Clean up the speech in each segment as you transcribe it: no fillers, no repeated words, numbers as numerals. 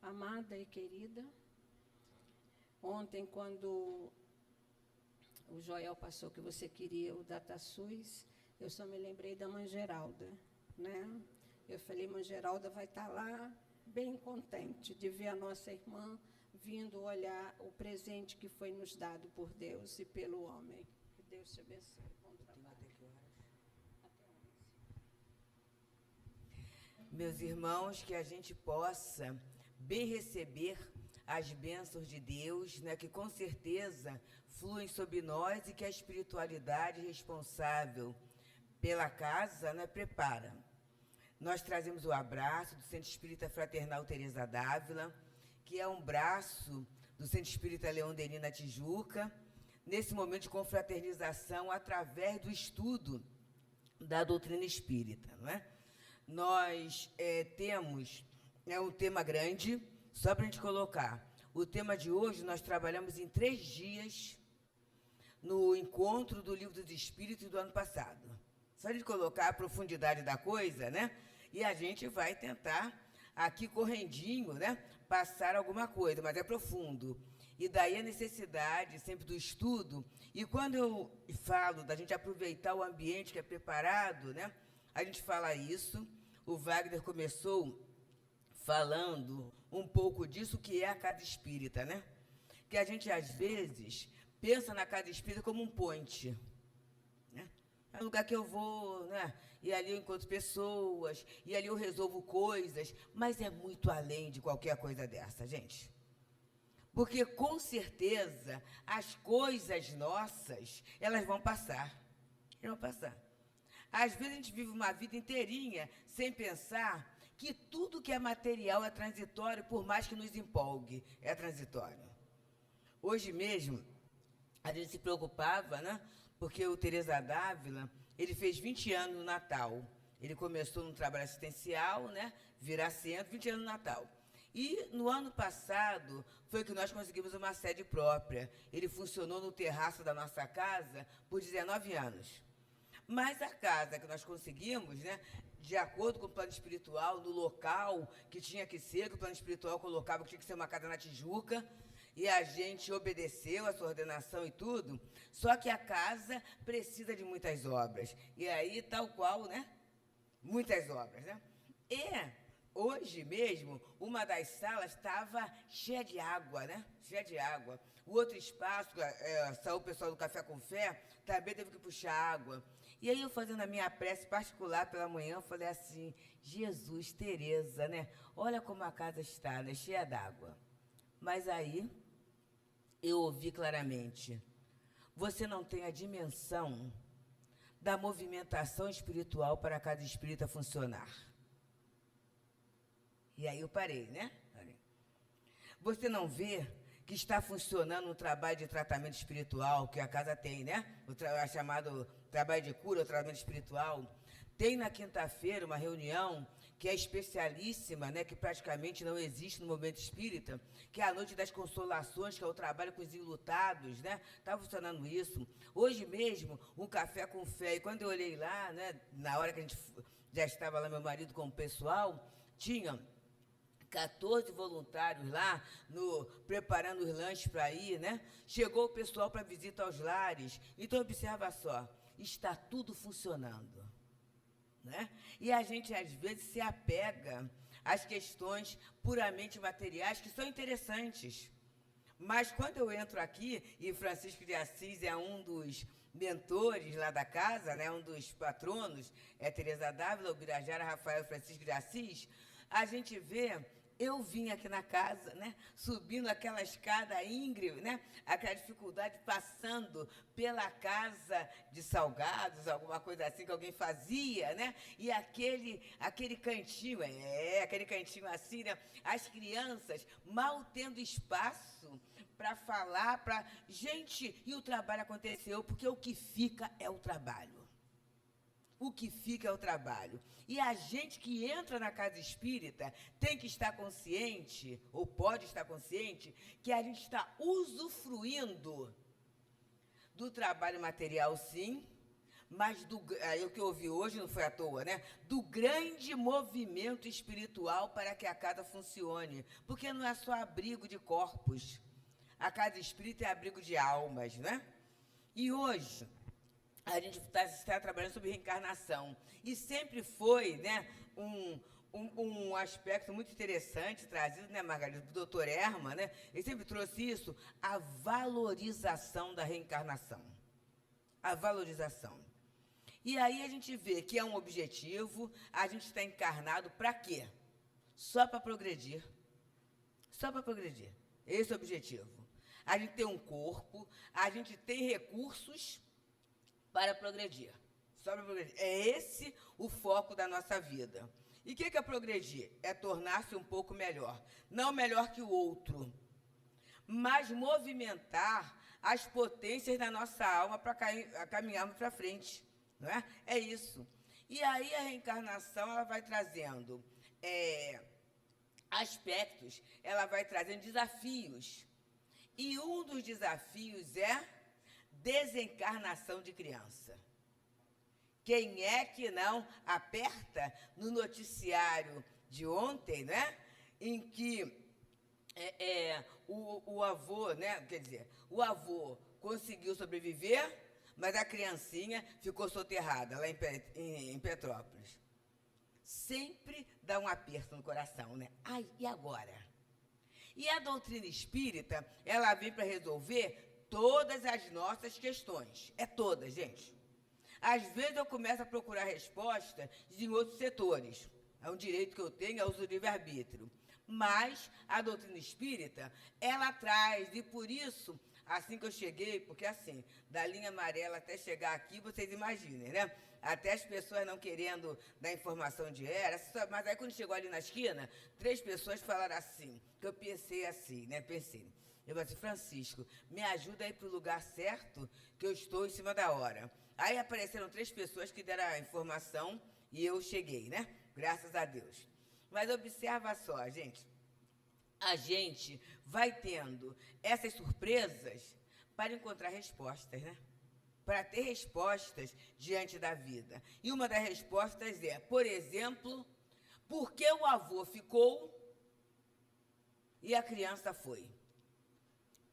amada e querida. Ontem, quando o Joel passou que você queria o DataSUS, eu só me lembrei da mãe Geralda, né? Eu falei, mãe Geralda vai estar lá bem contente de ver a nossa irmã vindo olhar o presente que foi nos dado por Deus e pelo homem. Que Deus te abençoe. Bom trabalho. Até 11. Meus irmãos, que a gente possa bem receber as bênçãos de Deus, né, que com certeza fluem sobre nós e que a espiritualidade responsável pela casa, né, prepara. Nós trazemos o abraço do Centro Espírita Fraternal Teresa d'Ávila, que é um braço do Centro Espírita Leão Denis na Tijuca, nesse momento de confraternização através do estudo da doutrina espírita, não é? Nós temos um tema grande, só para a gente colocar. O tema de hoje nós trabalhamos em 3 dias no encontro do Livro dos Espíritos do ano passado. Só de colocar a profundidade da coisa, né? E a gente vai tentar, aqui correndinho, né, passar alguma coisa, mas é profundo. E daí a necessidade sempre do estudo. E quando eu falo da gente aproveitar o ambiente que é preparado, né, a gente fala isso. O Wagner começou falando um pouco disso, que é a casa espírita, né? Que a gente, às vezes, pensa na casa espírita como um ponte. É um lugar que eu vou, né? E ali eu encontro pessoas, e ali eu resolvo coisas, mas é muito além de qualquer coisa dessa, gente. Porque, com certeza, as coisas nossas, elas vão passar. Elas vão passar. Às vezes a gente vive uma vida inteirinha sem pensar que tudo que é material é transitório, por mais que nos empolgue, é transitório. Hoje mesmo, a gente se preocupava, né? Porque o Teresa d'Ávila, ele fez 20 anos no Natal. Ele começou no trabalho assistencial, né? Virar centro, 20 anos no Natal. E, no ano passado, foi que nós conseguimos uma sede própria. Ele funcionou no terraço da nossa casa por 19 anos. Mas a casa que nós conseguimos, né, de acordo com o plano espiritual, no local que tinha que ser, que o plano espiritual colocava que tinha que ser uma casa na Tijuca, e a gente obedeceu a sua ordenação e tudo, só que a casa precisa de muitas obras. E aí, tal qual, né? Muitas obras, né? E hoje mesmo, uma das salas estava cheia de água, né? Cheia de água. O outro espaço, saiu o pessoal do Café com Fé, também teve que puxar água. E aí, eu fazendo a minha prece particular pela manhã, eu falei assim, Jesus, Teresa, né? Olha como a casa está, né? Cheia d'água. Mas aí, eu ouvi claramente, você não tem a dimensão da movimentação espiritual para a casa espírita funcionar. E aí eu parei, né? Você não vê que está funcionando um trabalho de tratamento espiritual que a casa tem, né? O chamado trabalho de cura, o tratamento espiritual. Tem na quinta-feira uma reunião que é especialíssima, né, que praticamente não existe no movimento espírita, que é a Noite das Consolações, que é o trabalho com os enlutados, né? Está funcionando isso. Hoje mesmo, um Café com Fé. E quando eu olhei lá, né, na hora que a gente já estava lá, meu marido com o pessoal, tinha 14 voluntários lá, preparando os lanches para ir, né? Chegou o pessoal para visita aos lares. Então, observa só, está tudo funcionando, né? E a gente, às vezes, se apega às questões puramente materiais, que são interessantes. Mas, quando eu entro aqui, e Francisco de Assis é um dos mentores lá da casa, né? Um dos patronos, é Teresa d'Ávila, o Birajara, Rafael Francisco de Assis, a gente vê. Eu vim aqui na casa, né, subindo aquela escada íngreme, né, aquela dificuldade, passando pela casa de salgados, alguma coisa assim que alguém fazia, né, e aquele cantinho, aquele cantinho assim, né, as crianças mal tendo espaço para falar, Gente, e o trabalho aconteceu, porque o que fica é o trabalho. O que fica é o trabalho. E a gente que entra na casa espírita tem que estar consciente, ou pode estar consciente, que a gente está usufruindo do trabalho material, sim, mas aí o que eu ouvi hoje não foi à toa, né? Do grande movimento espiritual para que a casa funcione. Porque não é só abrigo de corpos. A casa espírita é abrigo de almas, né? E hoje a gente está trabalhando sobre reencarnação. E sempre foi, né, um aspecto muito interessante trazido, né, Margarida, do doutor Herman, né? Ele sempre trouxe isso, a valorização da reencarnação. A valorização. E aí a gente vê que é um objetivo, a gente está encarnado para quê? Só para progredir. Só para progredir. Esse é o objetivo. A gente tem um corpo, a gente tem recursos para progredir. Só para progredir. É esse o foco da nossa vida. E o que é progredir? É tornar-se um pouco melhor. Não melhor que o outro, mas movimentar as potências da nossa alma para caminharmos para frente. Não é? É isso. E aí a reencarnação ela vai trazendo aspectos, ela vai trazendo desafios. E um dos desafios é desencarnação de criança. Quem é que não aperta no noticiário de ontem, né? Em que o avô, né? Quer dizer, o avô conseguiu sobreviver, mas a criancinha ficou soterrada lá em Petrópolis. Sempre dá um aperto no coração, né? Ai, e agora? E a doutrina espírita, ela vem para resolver todas as nossas questões. É todas, gente. Às vezes eu começo a procurar resposta em outros setores. É um direito que eu tenho, é o uso do livre-arbítrio. Mas a doutrina espírita, ela traz, e por isso, assim que eu cheguei, porque assim, da linha amarela até chegar aqui, vocês imaginem, né? Até as pessoas não querendo dar informação de mas aí quando chegou ali na esquina, 3 pessoas falaram assim, que eu pensei assim, né? Eu falei assim, Francisco, me ajuda a ir para o lugar certo, que eu estou em cima da hora. Aí apareceram 3 pessoas que deram a informação e eu cheguei, né? Graças a Deus. Mas observa só, gente, a gente vai tendo essas surpresas para encontrar respostas, né? Para ter respostas diante da vida. E uma das respostas é, por exemplo, por que o avô ficou e a criança foi?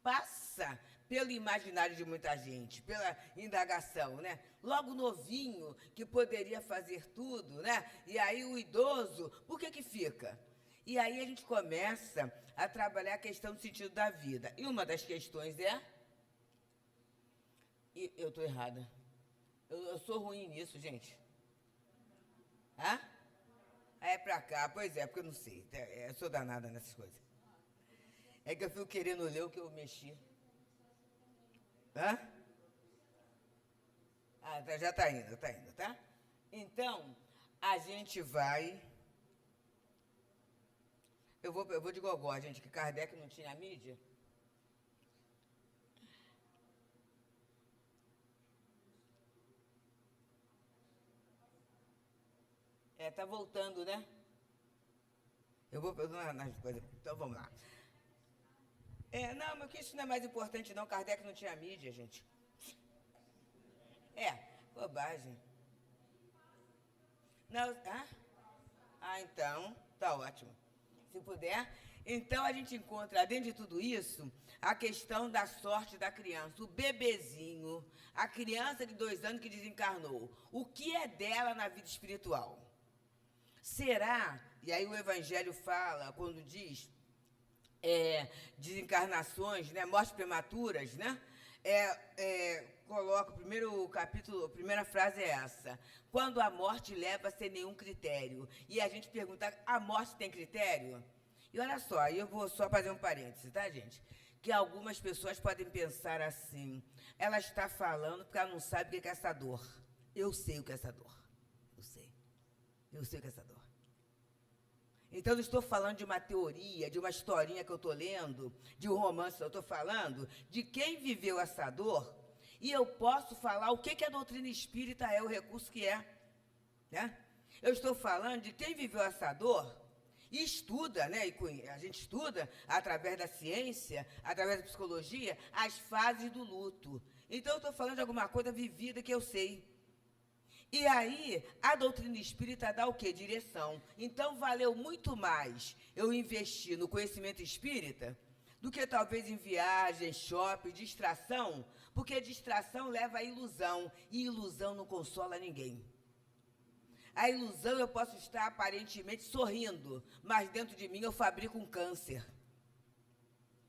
Passa pelo imaginário de muita gente, pela indagação, né? Logo novinho, que poderia fazer tudo, né? E aí o idoso, por que fica? E aí a gente começa a trabalhar a questão do sentido da vida. E uma das questões é... Eu estou errada. Eu sou ruim nisso, gente. Hã? É para cá. Pois é, porque eu não sei. Eu sou danada nessas coisas. É que eu fico querendo ler o que eu mexi. Hã? Ah, já está indo, tá? Então, a gente vai... Eu vou de gogó, gente, que Kardec não tinha mídia. Tá voltando, né? Eu vou nas coisas. Então, vamos lá. Não, mas que isso não é mais importante, não. Kardec não tinha mídia, gente. Bobagem. Não, então, tá ótimo. Se puder. Então, a gente encontra, dentro de tudo isso, a questão da sorte da criança. O bebezinho, a criança de 2 anos que desencarnou. O que é dela na vida espiritual? Será, e aí o Evangelho fala, quando diz desencarnações, né, mortes prematuras, né? Coloca o primeiro capítulo, a primeira frase é essa. Quando a morte leva sem nenhum critério. E a gente pergunta, a morte tem critério? E olha só, eu vou só fazer um parêntese, tá, gente? Que algumas pessoas podem pensar assim, ela está falando porque ela não sabe o que é essa dor. Eu sei o que é essa dor. Eu sei o que é essa dor. Então, eu não estou falando de uma teoria, de uma historinha que eu estou lendo, de um romance que eu estou falando, de quem viveu essa dor, e eu posso falar o que a doutrina espírita é, o recurso que é. Né? Eu estou falando de quem viveu essa dor e estuda, né? E a gente estuda, através da ciência, através da psicologia, as fases do luto. Então, eu estou falando de alguma coisa vivida que eu sei. E aí, a doutrina espírita dá o quê? Direção. Então, valeu muito mais eu investir no conhecimento espírita do que talvez em viagem, shopping, distração, porque distração leva à ilusão, e ilusão não consola ninguém. A ilusão, eu posso estar aparentemente sorrindo, mas dentro de mim eu fabrico um câncer.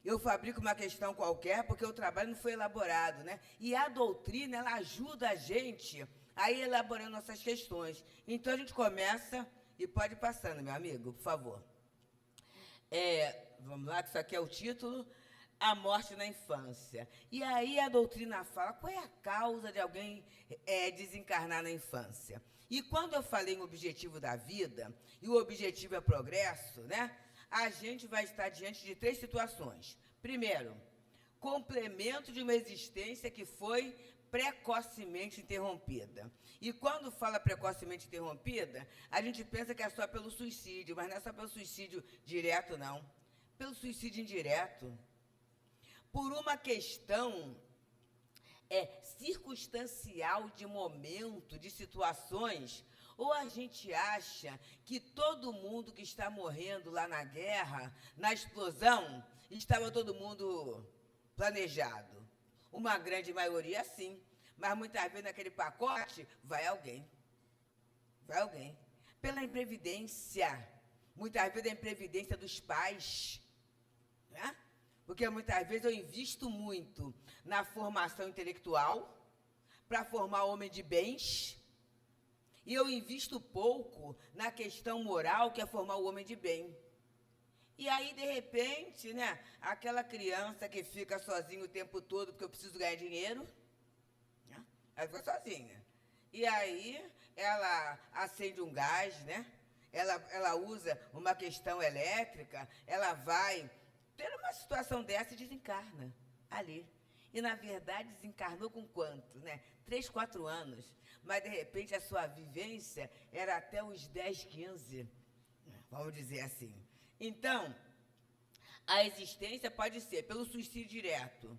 Eu fabrico uma questão qualquer porque o trabalho não foi elaborado, né? E a doutrina, ela ajuda a gente a ir elaborando nossas questões. Então, a gente começa, e pode ir passando, meu amigo, por favor. Vamos lá, que isso aqui é o título, A Morte na Infância. E aí a doutrina fala qual é a causa de alguém desencarnar na infância. E quando eu falei em objetivo da vida, e o objetivo é progresso, né? A gente vai estar diante de 3 situações. Primeiro, complemento de uma existência que foi precocemente interrompida. E quando fala precocemente interrompida, a gente pensa que é só pelo suicídio, mas não é só pelo suicídio direto, não. Pelo suicídio indireto. Por uma questão circunstancial de momento, de situações. Ou a gente acha que todo mundo que está morrendo lá na guerra, na explosão, estava todo mundo planejado. Uma grande maioria, sim. Mas muitas vezes naquele pacote vai alguém. Vai alguém. Pela imprevidência. Muitas vezes a imprevidência dos pais. Né? Porque muitas vezes eu invisto muito na formação intelectual para formar homem de bens. E eu invisto pouco na questão moral, que é formar o homem de bem. E aí, de repente, né, aquela criança que fica sozinha o tempo todo porque eu preciso ganhar dinheiro, né, ela fica sozinha. E aí, ela acende um gás, né, ela usa uma questão elétrica, ela vai ter uma situação dessa e desencarna ali. E, na verdade, desencarnou com quanto? Né? 3, 4 anos. Mas, de repente, a sua vivência era até os 10, 15. Vamos dizer assim. Então, a existência pode ser pelo suicídio direto,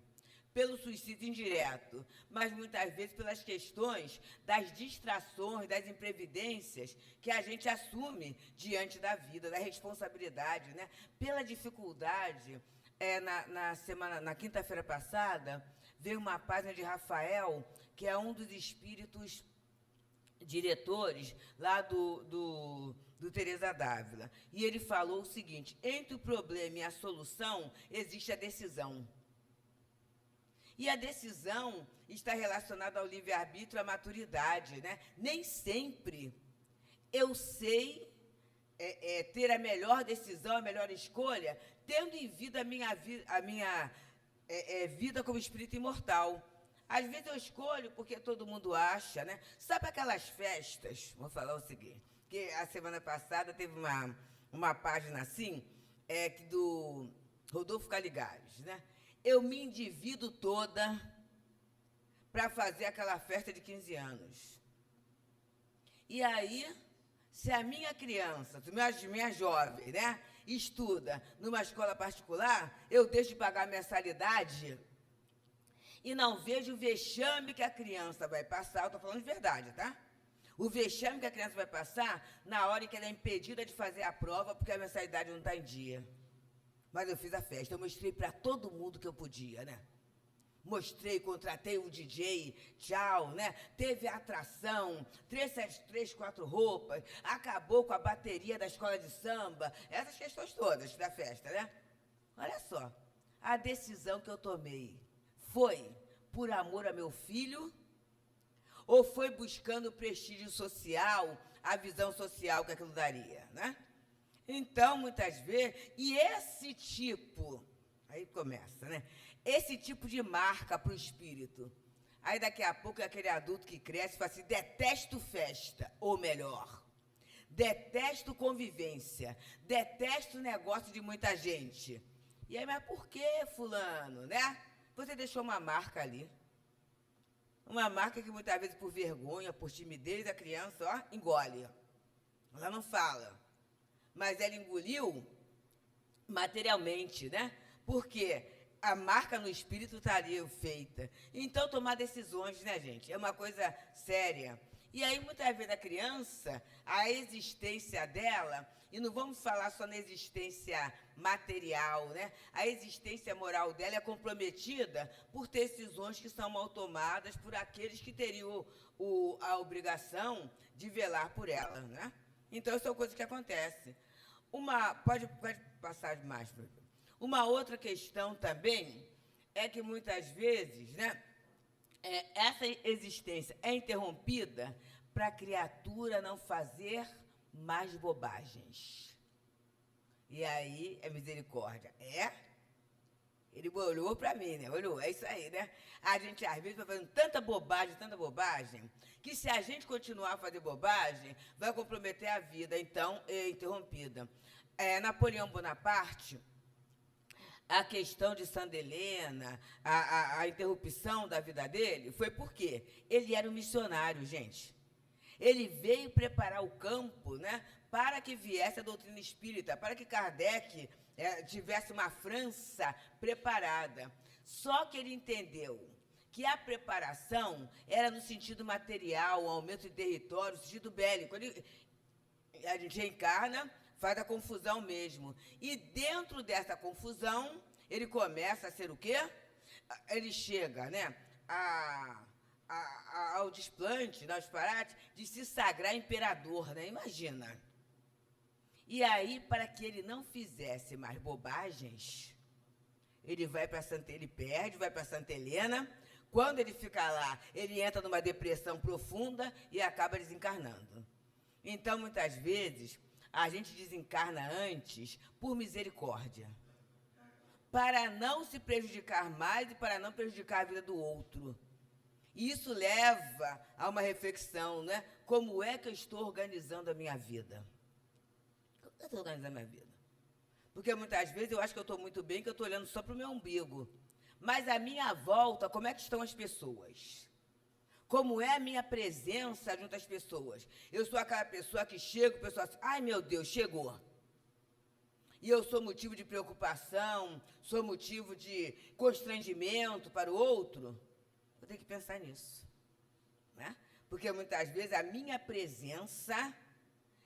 pelo suicídio indireto, mas, muitas vezes, pelas questões das distrações, das imprevidências que a gente assume diante da vida, da responsabilidade, né? Pela dificuldade... Na quinta-feira passada, veio uma página de Rafael, que é um dos espíritos diretores lá do Teresa d'Ávila. E ele falou o seguinte: entre o problema e a solução existe a decisão. E a decisão está relacionada ao livre-arbítrio, à maturidade, né? Nem sempre eu sei ter a melhor decisão, a melhor escolha, tendo em vida a minha vida como espírito imortal. Às vezes eu escolho porque todo mundo acha, né? Sabe aquelas festas? Vou falar o seguinte, que a semana passada teve uma página assim, do Rodolfo Caligares, né? Eu me endivido toda para fazer aquela festa de 15 anos. E aí, se a minha criança, minha jovem, né, estuda numa escola particular, eu deixo de pagar a mensalidade e não vejo o vexame que a criança vai passar. Eu estou falando de verdade, tá? O vexame que a criança vai passar na hora em que ela é impedida de fazer a prova porque a mensalidade não está em dia. Mas eu fiz a festa, eu mostrei para todo mundo que eu podia, né? Mostrei, contratei um DJ, tchau, né? Teve atração, 3, 4 roupas, acabou com a bateria da escola de samba, essas questões todas da festa, né? Olha só, a decisão que eu tomei foi por amor a meu filho ou foi buscando o prestígio social, a visão social que aquilo daria, né? Então, muitas vezes, e esse tipo, aí começa, né? Esse tipo de marca para o espírito. Aí, daqui a pouco, é aquele adulto que cresce e fala assim: detesto festa, ou melhor, detesto convivência, detesto negócio de muita gente. E aí, mas por que, fulano, né? Você deixou uma marca ali. Uma marca que, muitas vezes, por vergonha, por timidez, a criança, ó, engole. Ela não fala. Mas ela engoliu materialmente, né? Porque a marca no espírito está ali feita. Então, tomar decisões, né, gente? É uma coisa séria. E aí, muitas vezes, a criança, a existência dela, e não vamos falar só na existência material, né? A existência moral dela é comprometida por decisões que são mal tomadas por aqueles que teriam a obrigação de velar por ela, né? Então, são coisas que acontecem. Pode passar mais, professor. Uma outra questão também é que, muitas vezes, né, essa existência é interrompida para a criatura não fazer mais bobagens. E aí é misericórdia. Ele olhou para mim, né? Olhou, é isso aí, né? A gente, às vezes, vai fazendo tanta bobagem, que se a gente continuar a fazer bobagem, vai comprometer a vida, então é interrompida. Napoleão Bonaparte, a questão de Santa Helena, a interrupção da vida dele, foi porque ele era um missionário, gente. Ele veio preparar o campo, né, para que viesse a doutrina espírita, para que Kardec tivesse uma França preparada. Só que ele entendeu que a preparação era no sentido material, o aumento de território, no sentido bélico. A gente reencarna, faz a confusão mesmo. E dentro dessa confusão, ele começa a ser o quê? Ele chega, né, ao desplante, ao disparate, de se sagrar imperador, né? Imagina. E aí, para que ele não fizesse mais bobagens, ele vai para Santa Helena. Quando ele fica lá, ele entra numa depressão profunda e acaba desencarnando. Então, muitas vezes, a gente desencarna antes por misericórdia, para não se prejudicar mais e para não prejudicar a vida do outro. E isso leva a uma reflexão, né? Como é que eu estou organizando a minha vida? Como é que eu estou organizando a minha vida? Porque muitas vezes eu acho que eu estou muito bem, que eu estou olhando só para o meu umbigo. Mas à minha volta, como é que estão as pessoas? Como é a minha presença junto às pessoas? Eu sou aquela pessoa que chega, o pessoal assim, ai meu Deus, chegou. E eu sou motivo de preocupação, sou motivo de constrangimento para o outro. Eu tenho que pensar nisso, né? Porque muitas vezes a minha presença,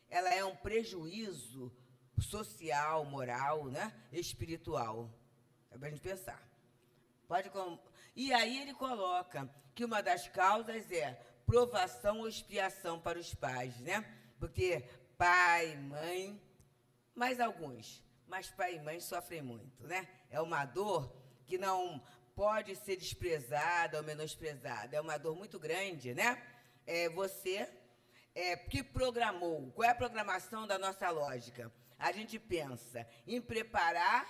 ela é um prejuízo social, moral, né? Espiritual. É para a gente pensar. E aí ele coloca que uma das causas é provação ou expiação para os pais, né? Porque pai, mãe, mais alguns, mas pai e mãe sofrem muito, né? É uma dor que não pode ser desprezada ou menosprezada. É uma dor muito grande, né? Você que programou. Qual é a programação da nossa lógica? A gente pensa em preparar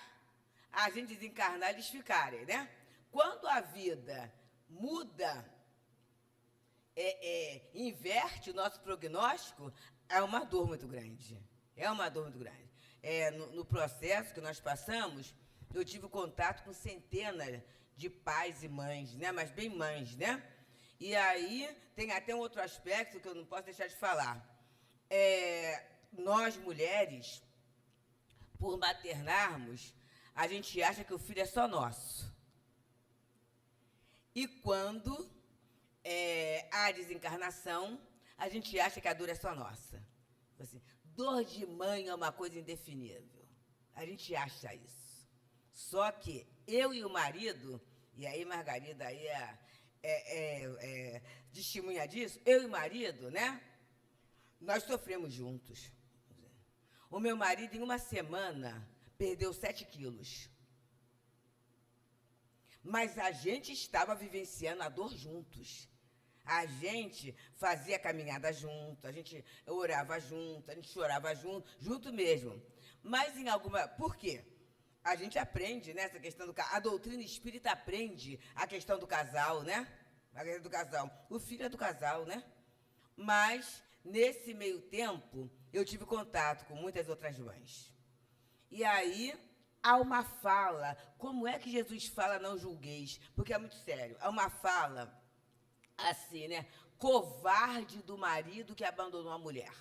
a gente desencarnar e eles ficarem, né? Quando a vida muda, inverte o nosso prognóstico, é uma dor muito grande. É uma dor muito grande. No processo que nós passamos, eu tive contato com centenas de pais e mães, né? Mas bem mães, né? E aí tem até um outro aspecto que eu não posso deixar de falar. Nós, mulheres, por maternarmos, a gente acha que o filho é só nosso. E quando há desencarnação, a gente acha que a dor é só nossa. Assim, dor de mãe é uma coisa indefinível. A gente acha isso. Só que eu e o marido, e aí Margarida aí testemunha disso, eu e o marido, né? Nós sofremos juntos. O meu marido, em uma semana, perdeu 7 quilos. Mas a gente estava vivenciando a dor juntos. A gente fazia caminhada junto, a gente orava junto, a gente chorava junto mesmo. Mas em alguma... Por quê? A gente aprende, né, essa questão do casal. A doutrina espírita aprende a questão do casal, né? A questão do casal. O filho é do casal, né? Mas, nesse meio tempo, eu tive contato com muitas outras mães. E aí, há uma fala. Como é que Jesus fala não julgueis? Porque é muito sério. Há uma fala assim, né? Covarde do marido que abandonou a mulher.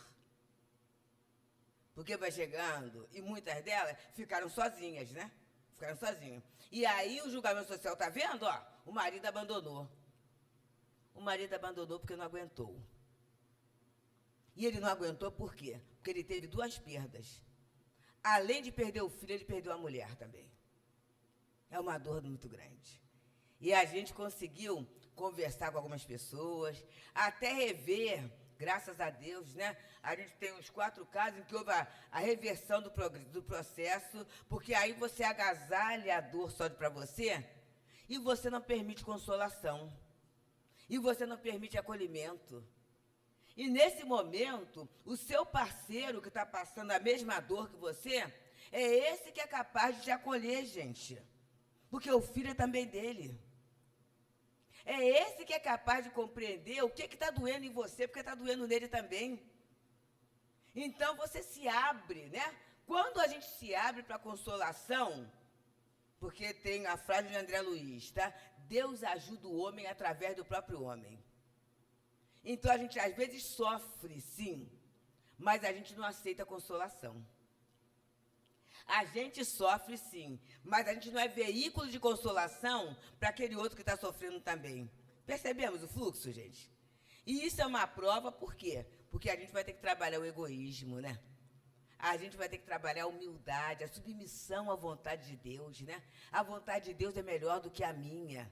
Porque vai chegando, e muitas delas ficaram sozinhas, né? Ficaram sozinhas. E aí o julgamento social, tá vendo? Ó, o marido abandonou. O marido abandonou porque não aguentou. E ele não aguentou por quê? Porque ele teve 2 perdas. Além de perder o filho, ele perdeu a mulher também. É uma dor muito grande. E a gente conseguiu conversar com algumas pessoas, até rever, graças a Deus, né? A gente tem uns 4 casos em que houve a reversão do processo, porque aí você agasalha a dor só para você e você não permite consolação. E você não permite acolhimento. E, nesse momento, o seu parceiro que está passando a mesma dor que você, é esse que é capaz de te acolher, gente. Porque o filho é também dele. É esse que é capaz de compreender o que está doendo em você, porque está doendo nele também. Então, você se abre, né? Quando a gente se abre para a consolação, porque tem a frase de André Luiz, tá? Deus ajuda o homem através do próprio homem. Então, a gente às vezes sofre, sim, mas a gente não aceita a consolação. A gente sofre, sim, mas a gente não é veículo de consolação para aquele outro que está sofrendo também. Percebemos o fluxo, gente? E isso é uma prova, por quê? Porque a gente vai ter que trabalhar o egoísmo, né? A gente vai ter que trabalhar a humildade, a submissão à vontade de Deus, né? A vontade de Deus é melhor do que a minha.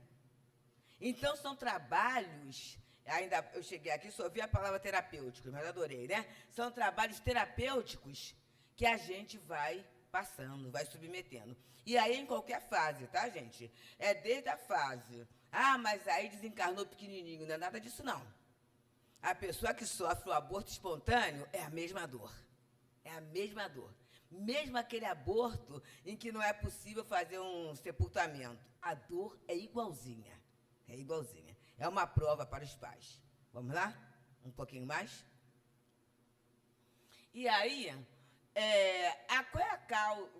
Então, são trabalhos, ainda eu cheguei aqui, só ouvi a palavra terapêutico, mas adorei, né? São trabalhos terapêuticos que a gente vai passando, vai submetendo. E aí, em qualquer fase, tá, gente? É desde a fase, mas aí desencarnou pequenininho, não é nada disso, não. A pessoa que sofre o aborto espontâneo é a mesma dor. É a mesma dor. Mesmo aquele aborto em que não é possível fazer um sepultamento. A dor é igualzinha. É igualzinha. É uma prova para os pais. Vamos lá? Um pouquinho mais? E aí,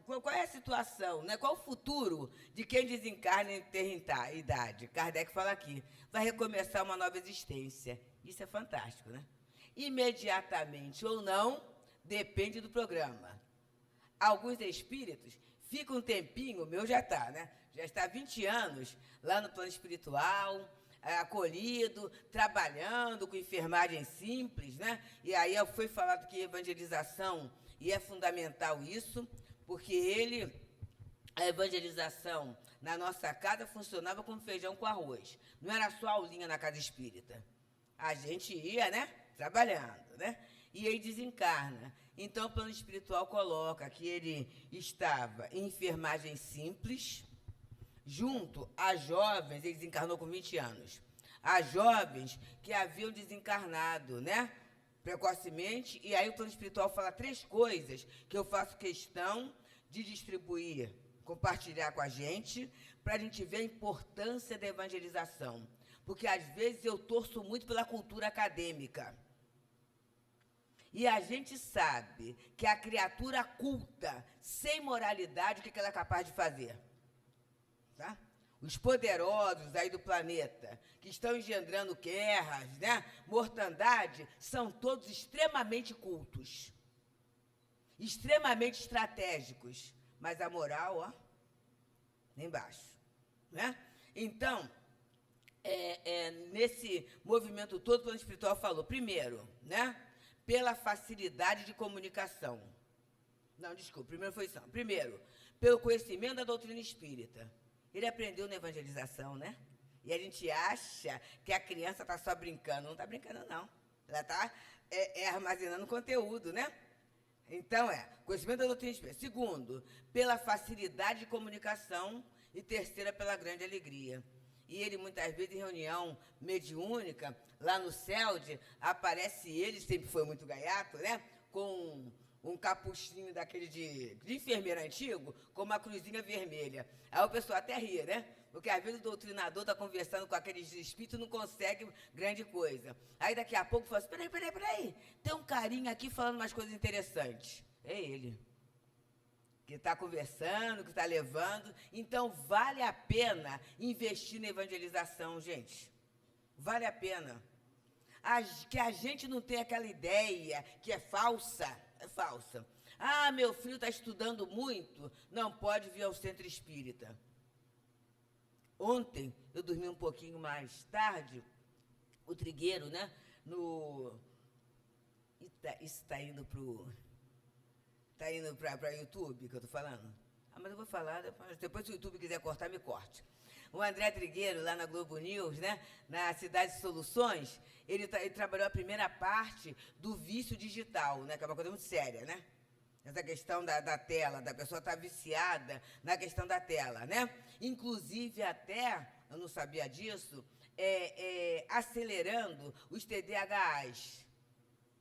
qual é a situação, né? Qual o futuro de quem desencarna em ter idade? Kardec fala aqui. Vai recomeçar uma nova existência. Isso é fantástico, né? Imediatamente ou não, depende do programa. Alguns espíritos ficam um tempinho, o meu já está, né? Já está há 20 anos lá no plano espiritual, acolhido, trabalhando com enfermagem simples, né? E aí foi falado que evangelização, e é fundamental isso, porque a evangelização na nossa casa funcionava como feijão com arroz. Não era só aulinha na casa espírita. A gente ia, né? Trabalhando, né? E aí desencarna. Então, o plano espiritual coloca que ele estava em enfermagem simples, junto a jovens, ele desencarnou com 20 anos, a jovens que haviam desencarnado, né? Precocemente. E aí o plano espiritual fala 3 coisas que eu faço questão de distribuir, compartilhar com a gente, para a gente ver a importância da evangelização. Porque, às vezes, eu torço muito pela cultura acadêmica. E a gente sabe que a criatura culta, sem moralidade, o que ela é capaz de fazer? Tá? Os poderosos aí do planeta, que estão engendrando guerras, né? Mortandade, são todos extremamente cultos. Extremamente estratégicos. Mas a moral, ó, embaixo. Né? Então, nesse movimento todo, o plano espiritual falou, primeiro, né, pela facilidade de comunicação. Não, desculpa, primeiro foi isso. Primeiro, pelo conhecimento da doutrina espírita. Ele aprendeu na evangelização, né? E a gente acha que a criança está só brincando. Não está brincando, não. Ela está armazenando conteúdo, né? Então, conhecimento da doutrina espírita. Segundo, pela facilidade de comunicação. E terceira, pela grande alegria. E ele, muitas vezes, em reunião mediúnica, lá no CELD, aparece ele, sempre foi muito gaiato, né? Com um capuchinho daquele de enfermeiro antigo, com uma cruzinha vermelha. Aí o pessoal até ria, né? Porque, às vezes, o doutrinador está conversando com aqueles espíritos e não consegue grande coisa. Aí, daqui a pouco, fala assim, peraí, tem um carinha aqui falando umas coisas interessantes. É ele. Que está conversando, que está levando. Então, vale a pena investir na evangelização, gente. Vale a pena. Que a gente não tem aquela ideia que é falsa. É falsa. Meu filho está estudando muito, não pode vir ao centro espírita. Ontem, eu dormi um pouquinho mais tarde, o Trigueiro, né? Isso está indo para YouTube, que eu estou falando? Ah, mas eu vou falar, depois se o YouTube quiser cortar, me corte. O André Trigueiro, lá na Globo News, né, na Cidade de Soluções, ele trabalhou a primeira parte do vício digital, né, que é uma coisa muito séria, né? Essa questão da tela, da pessoa estar viciada na questão da tela, né? Inclusive, até, eu não sabia disso, acelerando os TDAHs.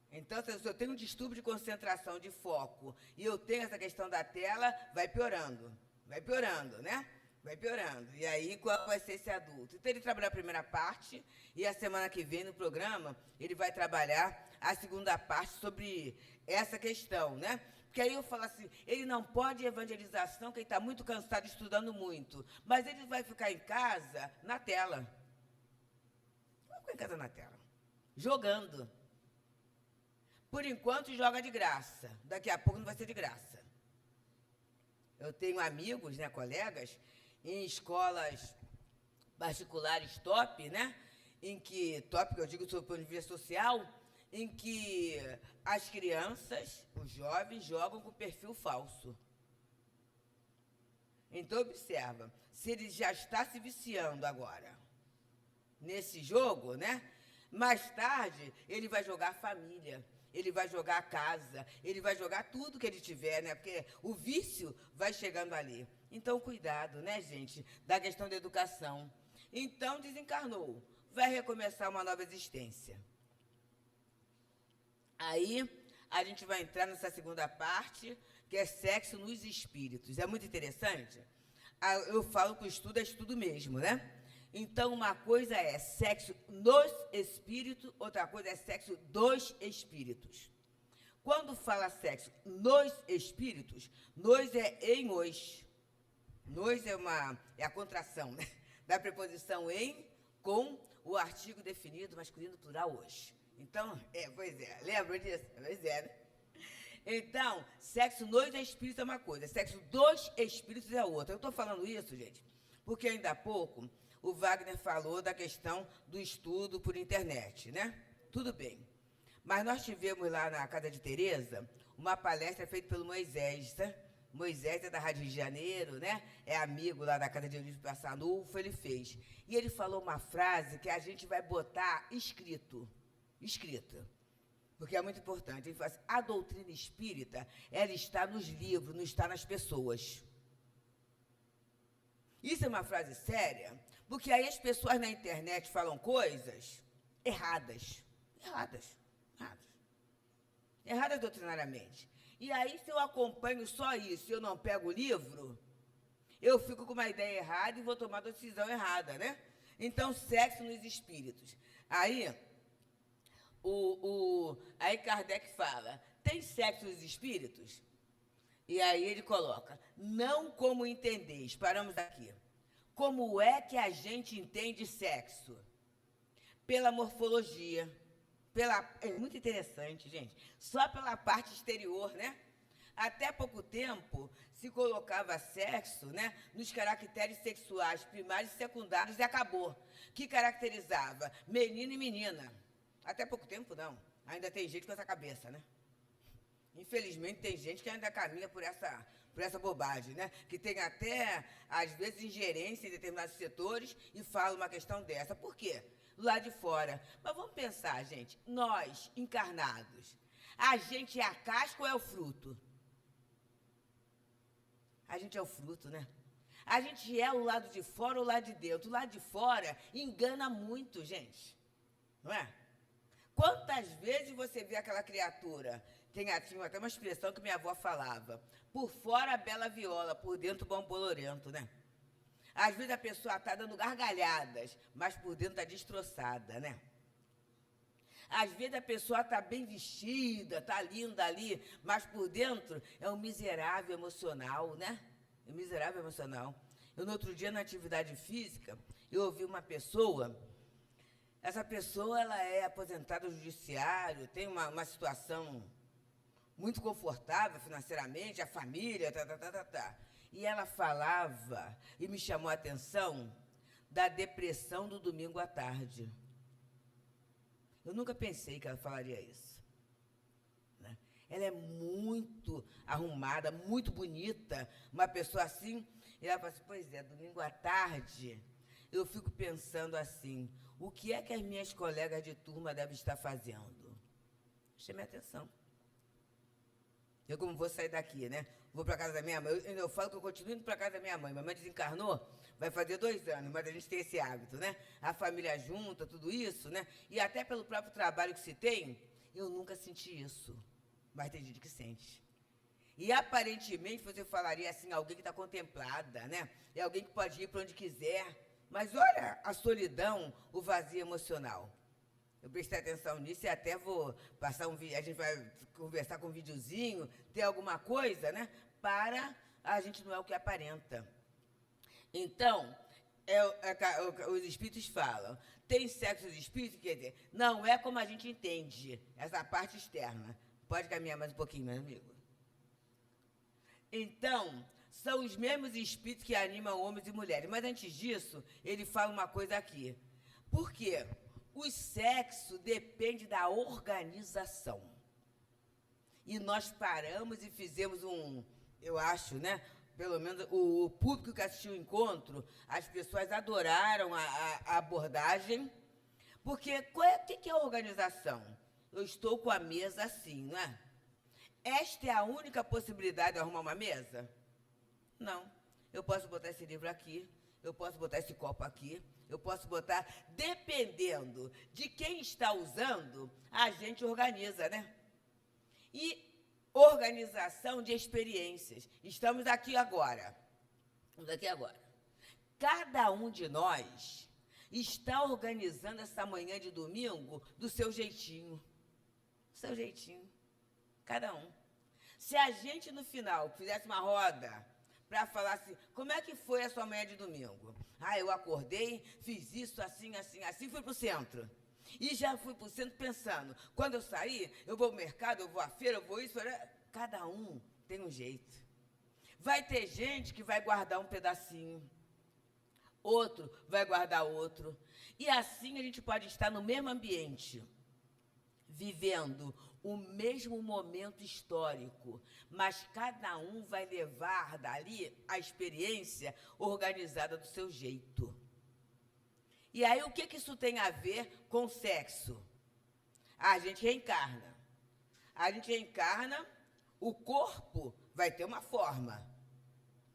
Então, se eu tenho um distúrbio de concentração, de foco, e eu tenho essa questão da tela, vai piorando, né? Vai piorando. E aí, qual vai ser esse adulto? Então, ele trabalhou a primeira parte, e a semana que vem, no programa, ele vai trabalhar a segunda parte sobre essa questão, né? Porque aí eu falo assim, ele não pode evangelização, porque ele está muito cansado, estudando muito, mas ele vai ficar em casa na tela. Vai ficar em casa na tela, jogando. Por enquanto, joga de graça. Daqui a pouco não vai ser de graça. Eu tenho amigos, né, colegas, em escolas particulares top, né? Top, que eu digo do ponto de vista social, em que as crianças, os jovens, jogam com perfil falso. Então, observa, se ele já está se viciando agora nesse jogo, né? Mais tarde, ele vai jogar família, ele vai jogar a casa, ele vai jogar tudo que ele tiver, né? Porque o vício vai chegando ali. Então, cuidado, né, gente, da questão da educação. Então, desencarnou, vai recomeçar uma nova existência. Aí, a gente vai entrar nessa segunda parte, que é sexo nos espíritos. É muito interessante. Eu falo que o estudo é estudo mesmo, né? Então, uma coisa é sexo nos espíritos, outra coisa é sexo dos espíritos. Quando fala sexo nos espíritos, nos é em os. Nos é a contração, né? Da preposição em com o artigo definido masculino plural os. Então, pois é, lembra disso? Pois é, né? Então, sexo nos espíritos é uma coisa, sexo dos espíritos é outra. Eu estou falando isso, gente, porque ainda há pouco o Wagner falou da questão do estudo por internet, né? Tudo bem. Mas nós tivemos lá na Casa de Tereza uma palestra feita pelo Moisés, tá? Moisés é da Rádio Rio de Janeiro, né? É amigo lá da Casa de Eurípides Passanufo, ele fez. E ele falou uma frase que a gente vai botar escrita, porque é muito importante. Ele fala assim, a doutrina espírita, ela está nos livros, não está nas pessoas. Isso é uma frase séria, porque aí as pessoas na internet falam coisas erradas doutrinariamente. E aí, se eu acompanho só isso e eu não pego o livro, eu fico com uma ideia errada e vou tomar uma decisão errada, né? Então, sexo nos espíritos. Aí, aí Kardec fala, tem sexo nos espíritos? E aí ele coloca, não como entendeis, paramos aqui. Como é que a gente entende sexo? Pela morfologia. É muito interessante, gente. Só pela parte exterior, né? Até pouco tempo se colocava sexo, né, nos caracteres sexuais primários e secundários e acabou. Que caracterizava menino e menina. Até pouco tempo, não. Ainda tem gente com essa cabeça, né? Infelizmente, tem gente que ainda caminha por essa bobagem, né? Que tem até, às vezes, ingerência em determinados setores e fala uma questão dessa. Por quê? Lá de fora. Mas vamos pensar, gente, nós, encarnados, a gente é a casca ou é o fruto? A gente é o fruto, né? A gente é o lado de fora ou o lado de dentro. O lado de fora engana muito, gente. Não é? Quantas vezes você vê aquela criatura? Tinha até uma expressão que minha avó falava. Por fora, a bela viola, por dentro, o bom bolorento, né? Às vezes a pessoa está dando gargalhadas, mas por dentro está destroçada, né? Às vezes a pessoa está bem vestida, está linda ali, mas por dentro é um miserável emocional, né? É um miserável emocional. Eu, no outro dia, na atividade física, eu ouvi uma pessoa. Essa pessoa, ela é aposentada do judiciário, tem uma situação muito confortável financeiramente, a família, E ela falava, e me chamou a atenção, da depressão do domingo à tarde. Eu nunca pensei que ela falaria isso. Ela é muito arrumada, muito bonita, uma pessoa assim. E ela fala assim, pois é, domingo à tarde, eu fico pensando assim, o que é que as minhas colegas de turma devem estar fazendo? Chamei a atenção. Eu, como vou sair daqui, né? Vou para casa da minha mãe. Eu falo que eu continuo indo para casa da minha mãe. Minha mãe desencarnou, vai fazer 2 anos, mas a gente tem esse hábito, né? A família junta, tudo isso, né? E até pelo próprio trabalho que se tem, eu nunca senti isso. Mas tem gente que sente. E, aparentemente, você falaria assim, alguém que está contemplada, né? É alguém que pode ir para onde quiser. Mas olha a solidão, o vazio emocional. Eu prestei atenção nisso e até vou passar um vídeo, a gente vai conversar com um videozinho, ter alguma coisa, né? Para a gente não é o que aparenta. Então, os espíritos falam, tem sexo dos espíritos, quer dizer, não é como a gente entende, essa parte externa. Pode caminhar mais um pouquinho, meu amigo? Então, são os mesmos espíritos que animam homens e mulheres. Mas antes disso, ele fala uma coisa aqui. Por quê? O sexo depende da organização. E nós paramos e fizemos eu acho, né? Pelo menos o público que assistiu o encontro, as pessoas adoraram a abordagem. Porque o que é a organização? Eu estou com a mesa assim, não é? Esta é a única possibilidade de arrumar uma mesa? Não. Eu posso botar esse livro aqui, eu posso botar esse copo aqui, eu posso botar, dependendo de quem está usando, a gente organiza, né? E organização de experiências. Estamos aqui agora. Cada um de nós está organizando essa manhã de domingo do seu jeitinho. Do seu jeitinho. Cada um. Se a gente, no final, fizesse uma roda para falar assim, como é que foi a sua manhã de domingo? Ah, eu acordei, fiz isso, assim, assim, assim, fui para o centro. E já fui para o centro pensando, quando eu sair, eu vou ao mercado, eu vou à feira, eu vou isso, cada um tem um jeito. Vai ter gente que vai guardar um pedacinho, outro vai guardar outro. E assim a gente pode estar no mesmo ambiente, vivendo o mesmo momento histórico, mas cada um vai levar dali a experiência organizada do seu jeito. E aí, o que isso tem a ver com sexo? A gente reencarna. A gente reencarna, o corpo vai ter uma forma,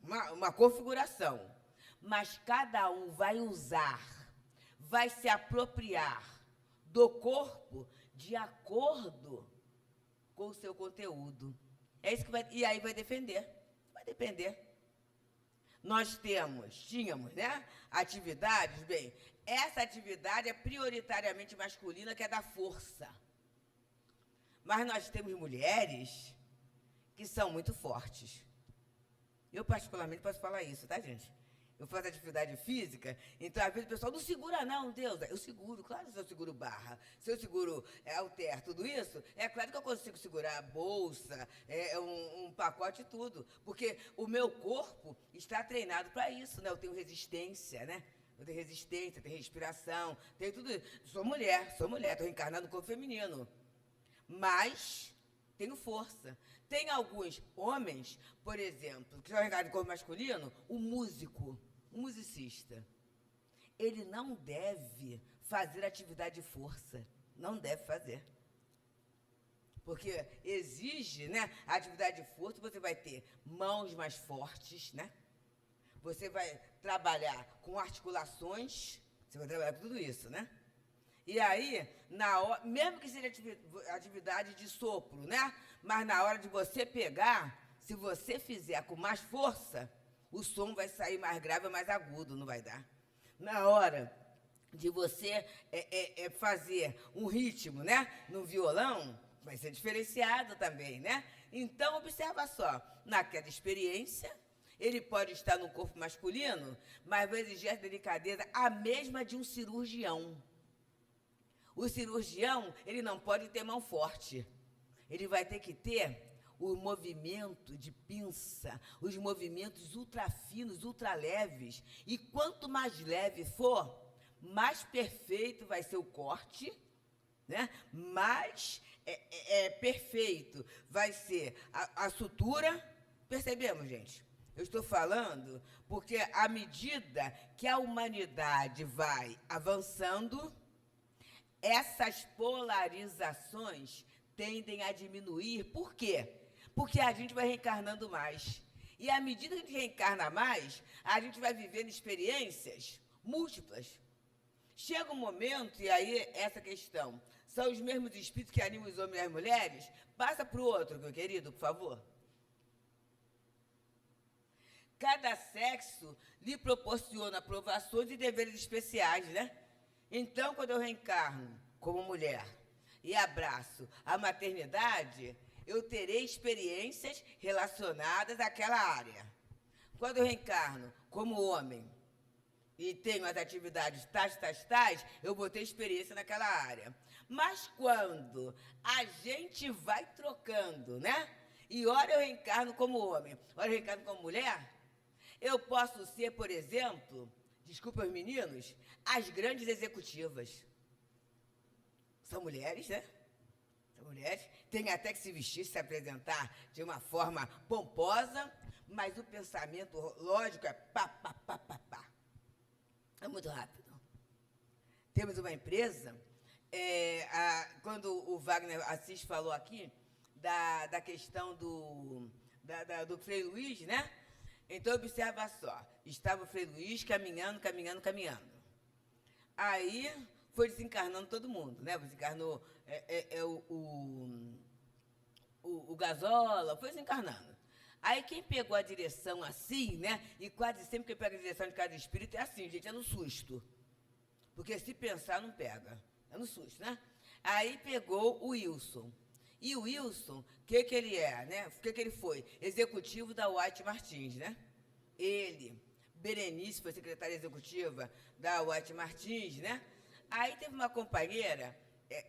uma configuração, mas cada um vai usar, vai se apropriar do corpo de acordo com o seu conteúdo. É isso que vai... E aí vai depender. Vai depender. Nós tínhamos, né? Atividades, bem, essa atividade é prioritariamente masculina, que é da força. Mas nós temos mulheres que são muito fortes. Eu, particularmente, posso falar isso, tá, gente? Eu faço atividade física, então, às vezes, o pessoal, não segura não, Deus. Eu seguro, claro que se eu seguro barra, se eu seguro halter, tudo isso, é claro que eu consigo segurar a bolsa, um pacote e tudo, porque o meu corpo está treinado para isso, né? Eu tenho resistência, né? Eu tenho resistência, tenho respiração, tenho tudo isso. Sou mulher, estou reencarnando no corpo feminino, mas tenho força. Tem alguns homens, por exemplo, que são reencarnados no corpo masculino, o músico, um musicista, ele não deve fazer atividade de força, não deve fazer. Porque exige, né, a atividade de força, você vai ter mãos mais fortes, né? Você vai trabalhar com articulações, você vai trabalhar com tudo isso, né? E aí, mesmo que seja atividade de sopro, né? Mas na hora de você pegar, se você fizer com mais força, o som vai sair mais grave, mais agudo, não vai dar. Na hora de você fazer um ritmo, né? No violão, vai ser diferenciado também, né? Então, observa só, naquela experiência, ele pode estar no corpo masculino, mas vai exigir a delicadeza a mesma de um cirurgião. O cirurgião, ele não pode ter mão forte. Ele vai ter que ter o movimento de pinça, os movimentos ultra finos, ultra leves. E quanto mais leve for, mais perfeito vai ser o corte, né? Mais perfeito vai ser a sutura. Percebemos, gente? Eu estou falando porque, à medida que a humanidade vai avançando, essas polarizações tendem a diminuir. Por quê? Porque a gente vai reencarnando mais. E, à medida que a gente reencarna mais, a gente vai vivendo experiências múltiplas. Chega um momento, e aí essa questão, são os mesmos espíritos que animam os homens e as mulheres? Passa para o outro, meu querido, por favor. Cada sexo lhe proporciona provações e deveres especiais, né? Então, quando eu reencarno como mulher e abraço a maternidade, eu terei experiências relacionadas àquela área. Quando eu reencarno como homem e tenho as atividades tais, eu vou ter experiência naquela área. Mas quando a gente vai trocando, né? E ora eu reencarno como homem, ora eu reencarno como mulher, eu posso ser, por exemplo, desculpa os meninos, as grandes executivas. São mulheres, né? São mulheres, tem até que se vestir, se apresentar de uma forma pomposa, mas o pensamento lógico é pá, pá, pá, pá, pá. É muito rápido. Temos uma empresa, quando o Wagner Assis falou aqui, da questão do Frei Luiz, né? Então, observa só, estava o Frei Luiz caminhando. Aí, foi desencarnando todo mundo, né? Desencarnou o Gazola, foi desencarnando. Aí, quem pegou a direção assim, né? E quase sempre quem pega a direção de cada espírito é assim, gente, é no susto. Porque se pensar, não pega. É no susto, né? Aí, pegou o Wilson. E o Wilson, o que ele é, né? O que ele foi? Executivo da White Martins, né? Ele, Berenice, foi secretária executiva da White Martins, né? Aí teve uma companheira,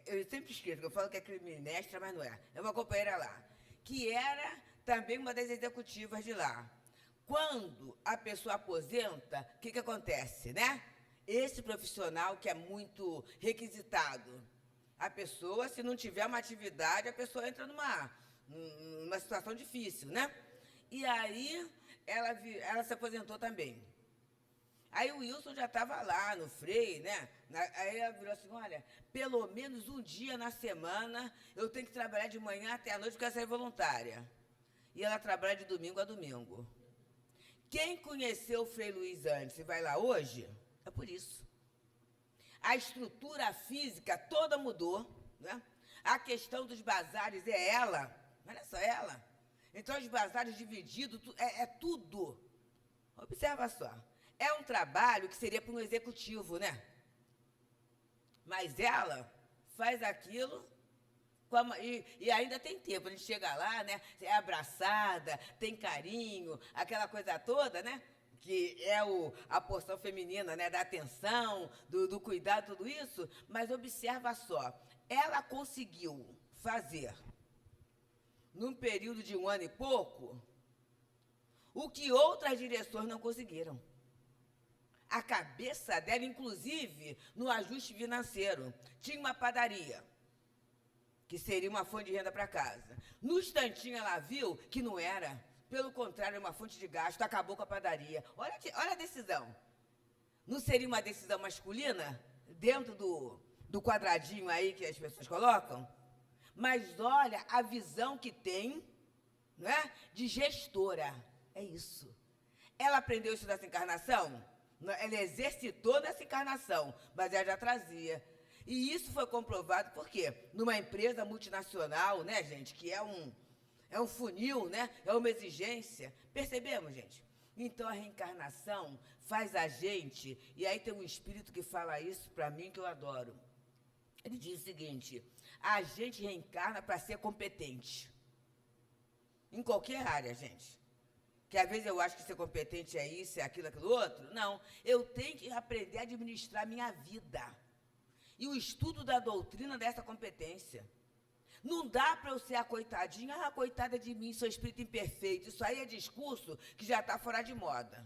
eu sempre esqueço, eu falo que é criminéstra, mas não é. É uma companheira lá, que era também uma das executivas de lá. Quando a pessoa aposenta, o que acontece, né? Esse profissional que é muito requisitado, a pessoa, se não tiver uma atividade, a pessoa entra numa situação difícil, né? E aí, ela se aposentou também. Aí o Wilson já estava lá no Frei, né? Aí ela virou assim, olha, pelo menos um dia na semana eu tenho que trabalhar de manhã até a noite porque essa é voluntária. E ela trabalha de domingo a domingo. Quem conheceu o Frei Luiz antes e vai lá hoje, é por isso. A estrutura física toda mudou, né? A questão dos bazares é ela, olha só ela. Então, os bazares divididos, é tudo. Observa só. É um trabalho que seria para um executivo, né? Mas ela faz aquilo e ainda tem tempo. A gente chega lá, né? É abraçada, tem carinho, aquela coisa toda, né? Que é a porção feminina, né, da atenção, do cuidado, tudo isso, mas observa só, ela conseguiu fazer, num período de 1 ano e pouco, o que outras direções não conseguiram. A cabeça dela, inclusive, no ajuste financeiro, tinha uma padaria, que seria uma fonte de renda para casa. No instantinho, ela viu que não era. Pelo contrário, é uma fonte de gasto, acabou com a padaria. Olha a decisão. Não seria uma decisão masculina, dentro do quadradinho aí que as pessoas colocam? Mas olha a visão que tem, né, de gestora. É isso. Ela aprendeu isso nessa encarnação? Ela exercitou nessa encarnação, mas ela já trazia. E isso foi comprovado por quê? Numa empresa multinacional, né, gente, que é um funil, né? É uma exigência. Percebemos, gente? Então, a reencarnação faz a gente... E aí tem um espírito que fala isso para mim, que eu adoro. Ele diz o seguinte, a gente reencarna para ser competente. Em qualquer área, gente. Que às vezes eu acho que ser competente é isso, é aquilo, aquilo outro. Não, eu tenho que aprender a administrar a minha vida. E o estudo da doutrina dessa competência. Não dá para eu ser a coitadinha, coitada de mim, sou espírito imperfeito. Isso aí é discurso que já está fora de moda.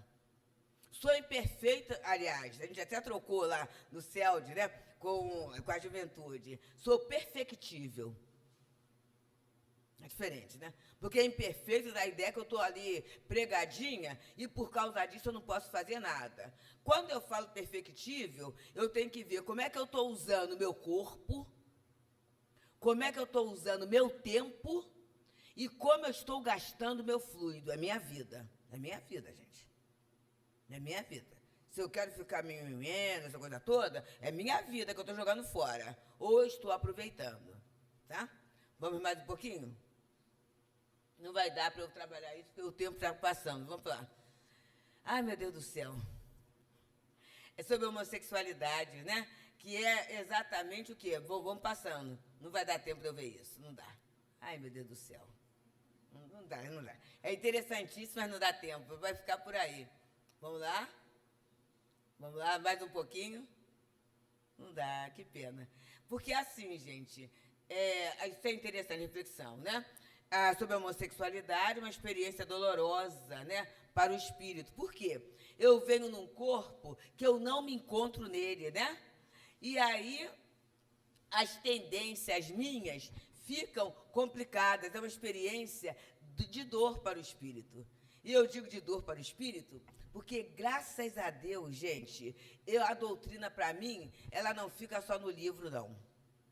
Sou imperfeita, aliás, a gente até trocou lá no CELD, né, com a juventude. Sou perfectível. É diferente, né? Porque imperfeito dá a ideia que eu estou ali pregadinha e por causa disso eu não posso fazer nada. Quando eu falo perfectível, eu tenho que ver como é que eu estou usando o meu corpo, como é que eu estou usando o meu tempo e como eu estou gastando o meu fluido. É minha vida. É minha vida, gente. É minha vida. Se eu quero ficar mimimi, essa coisa toda, é minha vida que eu estou jogando fora. Ou eu estou aproveitando. Tá? Vamos mais um pouquinho? Não vai dar para eu trabalhar isso, porque o tempo está passando. Vamos lá. Ai, meu Deus do céu. É sobre a homossexualidade, né? Que é exatamente o quê? Vamos passando. Não vai dar tempo de eu ver isso. Não dá. Ai, meu Deus do céu. Não dá, não dá. É interessantíssimo, mas não dá tempo. Vai ficar por aí. Vamos lá? Vamos lá, mais um pouquinho? Não dá, que pena. Porque assim, gente, isso é interessante, reflexão, né? Sobre a homossexualidade, uma experiência dolorosa, né, para o espírito. Por quê? Eu venho num corpo que eu não me encontro nele, né? E aí, as tendências minhas ficam complicadas. É uma experiência de dor para o espírito. E eu digo de dor para o espírito porque, graças a Deus, gente, a doutrina, para mim, ela não fica só no livro, não.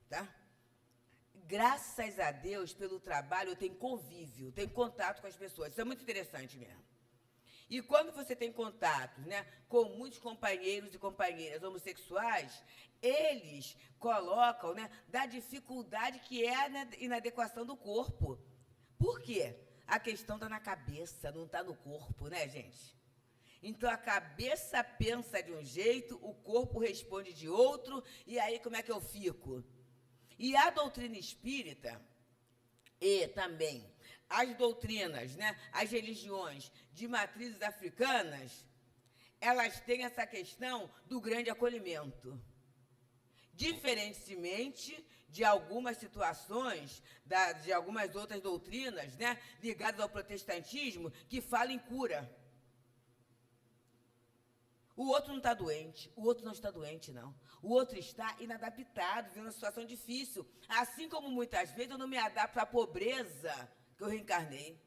Tá? Graças a Deus, pelo trabalho, eu tenho convívio, tenho contato com as pessoas. Isso é muito interessante mesmo. E quando você tem contato, né, com muitos companheiros e companheiras homossexuais, eles colocam, né, da dificuldade que é a inadequação do corpo. Por quê? A questão está na cabeça, não está no corpo, né, gente? Então, a cabeça pensa de um jeito, o corpo responde de outro, e aí como é que eu fico? E a doutrina espírita, e também as doutrinas, né, as religiões de matrizes africanas, elas têm essa questão do grande acolhimento. Diferentemente de algumas situações, de algumas outras doutrinas, né, ligadas ao protestantismo, que falam em cura. O outro não está doente, o outro não está doente, não. O outro está inadaptado, vivendo uma situação difícil. Assim como muitas vezes eu não me adapto à pobreza que eu reencarnei.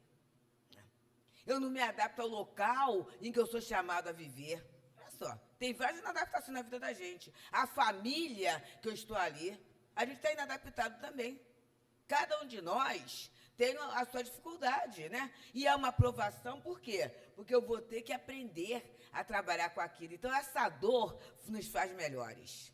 Eu não me adapto ao local em que eu sou chamado a viver. Olha só, tem várias inadaptações na vida da gente. A família que eu estou ali, a gente está inadaptado também. Cada um de nós tem a sua dificuldade, né? E é uma provação, por quê? Porque eu vou ter que aprender a trabalhar com aquilo. Então, essa dor nos faz melhores.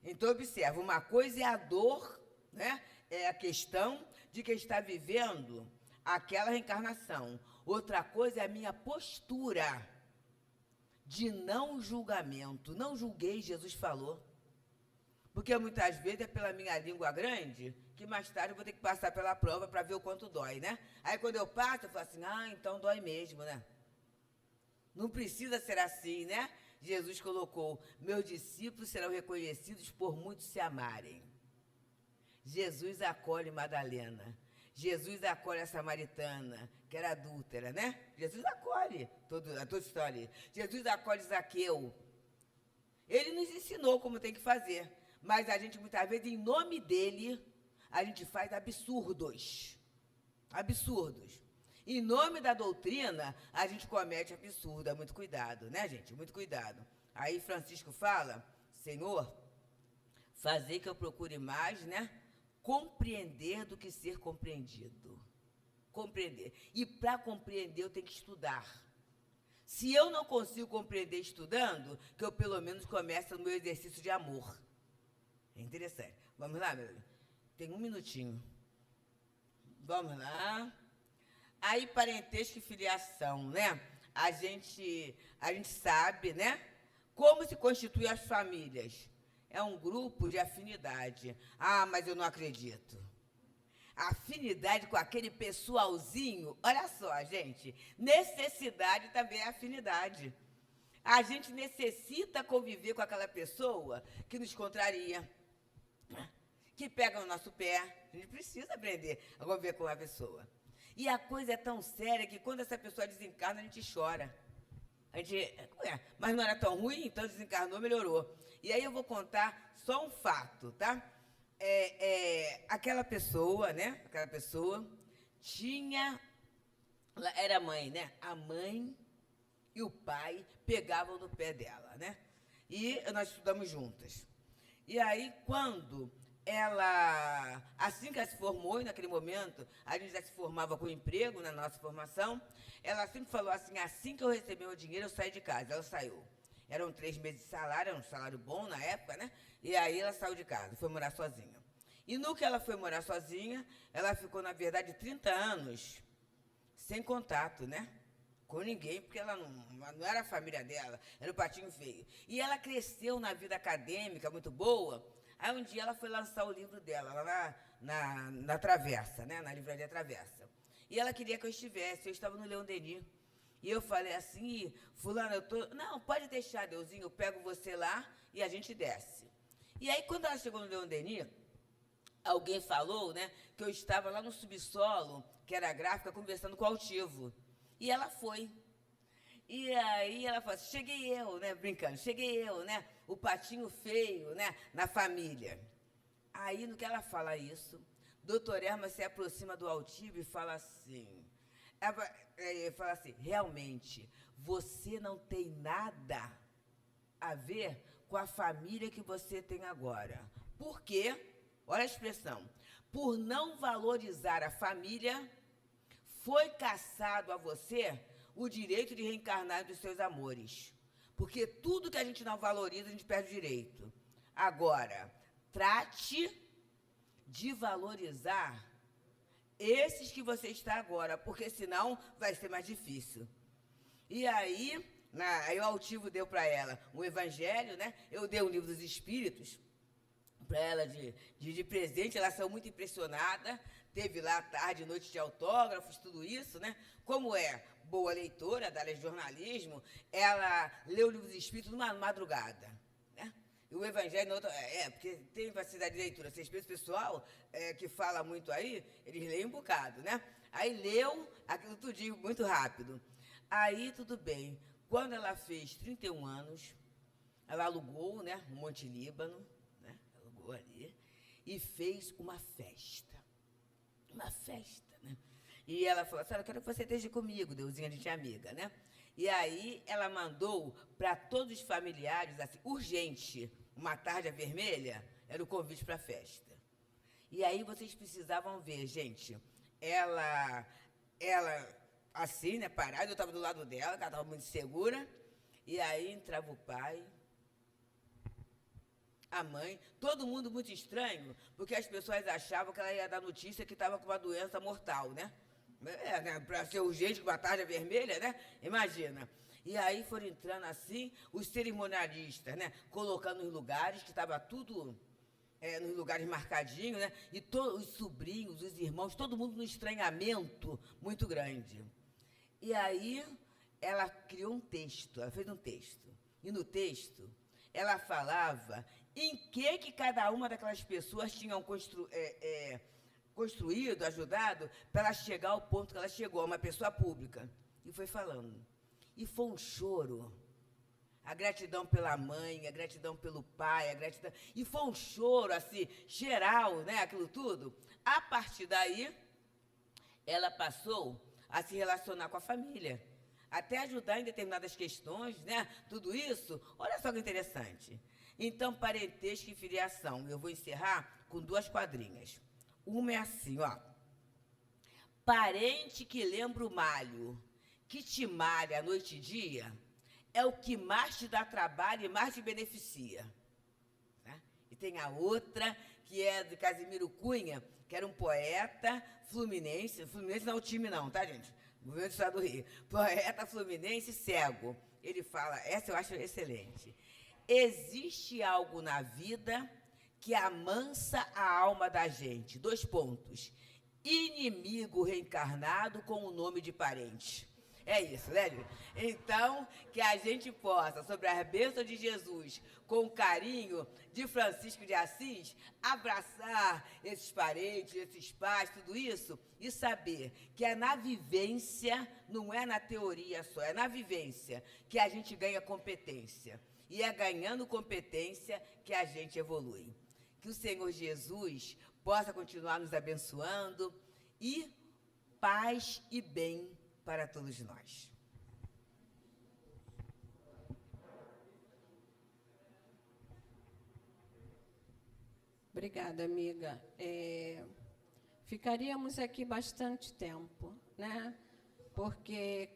Então, observa, uma coisa é a dor, né? É a questão de quem está vivendo aquela reencarnação. Outra coisa é a minha postura de não julgamento. Não julguei, Jesus falou. Porque muitas vezes é pela minha língua grande que mais tarde eu vou ter que passar pela prova para ver o quanto dói, né? Aí, quando eu passo, eu falo assim, então dói mesmo, né? Não precisa ser assim, né? Jesus colocou, meus discípulos serão reconhecidos por muitos se amarem. Jesus acolhe Madalena. Jesus acolhe a samaritana, que era adúltera, né? Jesus acolhe toda história. Jesus acolhe Zaqueu. Ele nos ensinou como tem que fazer. Mas a gente, muitas vezes, em nome dele, a gente faz absurdos. Absurdos. Em nome da doutrina, a gente comete absurdo. É muito cuidado, né, gente? Muito cuidado. Aí Francisco fala, Senhor, fazer que eu procure mais, né? Compreender do que ser compreendido. Compreender. E para compreender, eu tenho que estudar. Se eu não consigo compreender estudando, que eu pelo menos comece no meu exercício de amor. É interessante. Vamos lá, meu filho? Tem um minutinho. Vamos lá. Aí, parentesco e filiação, né? A gente sabe, né? Como se constituem as famílias. É um grupo de afinidade. Mas eu não acredito. Afinidade com aquele pessoalzinho. Olha só, gente. Necessidade também é afinidade. A gente necessita conviver com aquela pessoa que nos contraria, que pega no nosso pé. A gente precisa aprender a conviver com a pessoa. E a coisa é tão séria que quando essa pessoa desencarna, a gente chora. Mas não era tão ruim, então desencarnou, melhorou. E aí eu vou contar só um fato, tá? aquela pessoa, né? Aquela pessoa tinha... Era mãe, né? A mãe e o pai pegavam no pé dela, né? E nós estudamos juntas. E aí, quando ela... Assim que ela se formou, e naquele momento, a gente já se formava com emprego na nossa formação, ela sempre falou assim que eu receber o dinheiro, eu saio de casa. Ela saiu. Eram 3 meses de salário, era um salário bom na época, né? E aí ela saiu de casa, foi morar sozinha. E no que ela foi morar sozinha, ela ficou, na verdade, 30 anos sem contato, né? Com ninguém, porque ela não era a família dela, era o patinho feio. E ela cresceu na vida acadêmica muito boa. Aí um dia ela foi lançar o livro dela, lá na Travessa, né? Na livraria Travessa. E ela queria que eu estivesse, eu estava no Leão Denis. E eu falei assim, fulano, eu tô... Não, pode deixar, Deusinho, eu pego você lá e a gente desce. E aí, quando ela chegou no Leão Denis, alguém falou, né, que eu estava lá no subsolo, que era a gráfica, conversando com o Altivo. E ela foi. E aí ela falou assim, cheguei eu, né, brincando, cheguei eu, né, o patinho feio, né, na família. Aí, no que ela fala isso, doutor Erma se aproxima do Altivo e fala assim, fala assim, realmente, você não tem nada a ver com a família que você tem agora. Por quê? Olha a expressão. Por não valorizar a família, foi cassado a você o direito de reencarnar dos seus amores. Porque tudo que a gente não valoriza, a gente perde o direito. Agora, trate de valorizar esses que você está agora, porque senão vai ser mais difícil. E aí, aí o Altivo deu para ela um evangelho, né? Eu dei um livro dos Espíritos para ela de presente, ela saiu muito impressionada, teve lá tarde, noite de autógrafos, tudo isso, né? Como é boa leitora da área de jornalismo, ela leu o livro dos Espíritos numa madrugada, né? E o Evangelho, porque tem facilidade de leitura, esse espírito pessoal, que fala muito aí, eles leem um bocado, né? Aí leu aquilo tudinho muito rápido. Aí, tudo bem. Quando ela fez 31 anos, ela alugou, né, um Monte Líbano, né, alugou ali, e fez uma festa. Uma festa, né? E ela falou assim, eu quero que você esteja comigo, Deusinha, a gente é amiga, né? E aí ela mandou para todos os familiares, assim, urgente, uma tarja vermelha, era o convite para a festa. E aí vocês precisavam ver, gente, ela assim, né, parada, eu estava do lado dela, ela estava muito segura, e aí entrava o pai, a mãe, todo mundo muito estranho, porque as pessoas achavam que ela ia dar notícia que estava com uma doença mortal, né? Né, para ser urgente, com a tarja vermelha, né? Imagina. E aí foram entrando assim, os cerimonialistas, né? Colocando nos lugares, que estava tudo nos lugares marcadinhos, né? E todos os sobrinhos, os irmãos, todo mundo num estranhamento muito grande. E aí ela criou um texto, ela fez um texto. E no texto, ela falava em que cada uma daquelas pessoas tinham construído, ajudado, para ela chegar ao ponto que ela chegou, uma pessoa pública. E foi falando. E foi um choro. A gratidão pela mãe, a gratidão pelo pai, a gratidão... E foi um choro, assim, geral, né, aquilo tudo. A partir daí, ela passou a se relacionar com a família, até ajudar em determinadas questões, né, tudo isso. Olha só que interessante. Então, parentesco e filiação. Eu vou encerrar com 2 quadrinhas. Uma é assim, ó. Parente que lembra o malho, que te malha noite e dia, é o que mais te dá trabalho e mais te beneficia. Né? E tem a outra, que é de Casimiro Cunha, que era um poeta fluminense não é o time não, tá, gente? Governo do Estado do Rio. Poeta fluminense cego. Ele fala, essa eu acho excelente. Existe algo na vida que amansa a alma da gente. 2 pontos. Inimigo reencarnado com o nome de parente. É isso, né, gente? Então, que a gente possa, sobre a bênção de Jesus, com o carinho de Francisco de Assis, abraçar esses parentes, esses pais, tudo isso, e saber que é na vivência, não é na teoria só, é na vivência que a gente ganha competência. E é ganhando competência que a gente evolui. Que o Senhor Jesus possa continuar nos abençoando e paz e bem para todos nós. Obrigada, amiga. Ficaríamos aqui bastante tempo, né? Porque